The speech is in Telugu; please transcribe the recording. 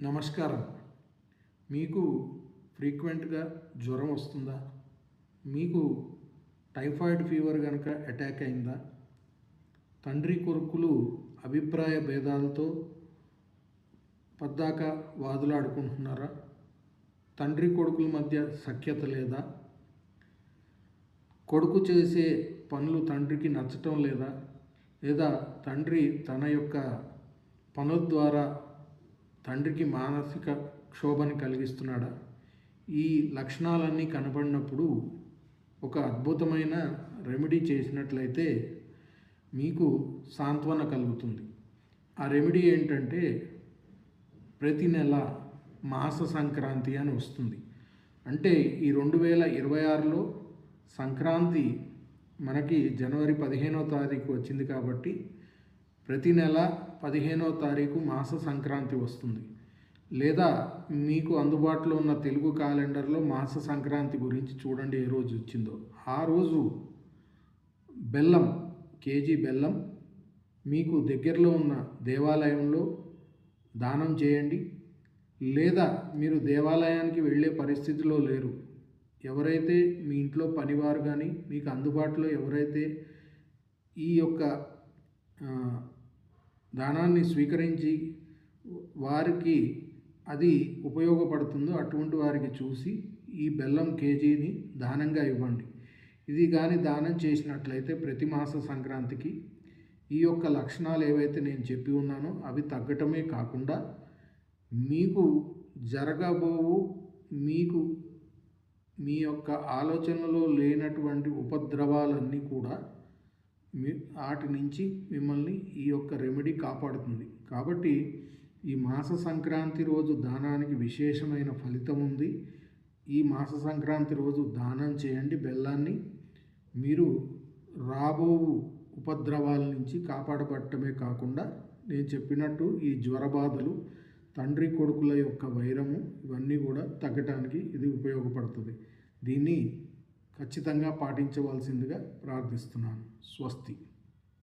నమస్కారం. మీకు ఫ్రీక్వెంట్గా జ్వరం వస్తుందా? మీకు టైఫాయిడ్ ఫీవర్ కనుక అటాక్ అయిందా? తండ్రి కొడుకులు అభిప్రాయ భేదాలతో పద్దాక వాదులాడుకుంటున్నారా? తండ్రి కొడుకుల మధ్య సఖ్యత లేదా? కొడుకు చేసే పనులు తండ్రికి నచ్చటం లేదా? లేదా తండ్రి తన యొక్క పనుల ద్వారా తండ్రికి మానసిక క్షోభని కలిగిస్తున్నాడా? ఈ లక్షణాలన్నీ కనపడినప్పుడు ఒక అద్భుతమైన రెమెడీ చేసినట్లయితే మీకు సాంత్వన కలుగుతుంది. ఆ రెమెడీ ఏంటంటే, ప్రతి నెల మాస సంక్రాంతి అని వస్తుంది. అంటే ఈ 2026లో సంక్రాంతి మనకి జనవరి 15వ తారీఖు వచ్చింది కాబట్టి ప్రతి నెల 15వ తారీఖు మాస సంక్రాంతి వస్తుంది. లేదా మీకు అందుబాటులో ఉన్న తెలుగు క్యాలెండర్లో మాస సంక్రాంతి గురించి చూడండి ఏ రోజు వచ్చిందో. ఆ రోజు బెల్లం, కేజీ బెల్లం మీకు దగ్గరలో ఉన్న దేవాలయంలో దానం చేయండి. లేదా మీరు దేవాలయానికి వెళ్ళే పరిస్థితిలో లేరు, ఎవరైతే మీ ఇంట్లో పనివారు కానీ మీకు అందుబాటులో ఎవరైతే ఈ యొక్క దానాన్ని స్వీకరించి వారికి అది ఉపయోగపడుతుందో అటువంటి వారికి చూసి ఈ బెల్లం కేజీని దానంగా ఇవ్వండి. ఇది కానీ దానం చేసినట్లయితే ప్రతి మాస సంక్రాంతికి ఈ యొక్క లక్షణాలు ఏవైతే నేను చెప్పి ఉన్నానో అవి తగ్గటమే కాకుండా మీకు జరగబోవు, మీకు మీ యొక్క ఆలోచనలో లేనటువంటి ఉపద్రవాలన్నీ కూడా వాటి నుంచి మిమ్మల్ని ఈ యొక్క రెమెడీ కాపాడుతుంది. కాబట్టి ఈ మాస సంక్రాంతి రోజు దానానికి విశేషమైన ఫలితం ఉంది. ఈ మాస సంక్రాంతి రోజు దానం చేయండి బెల్లాన్ని. మీరు రాబోవు ఉపద్రవాల నుంచి కాపాడబడటమే కాకుండా నేను చెప్పినట్టు ఈ జ్వరబాధలు, తండ్రి కొడుకుల యొక్క వైరము ఇవన్నీ కూడా తగ్గటానికి ఇది ఉపయోగపడుతుంది. దీన్ని ఖచ్చితంగా పాటించవలసిందిగా ప్రార్థిస్తున్నాను. స్వస్తి.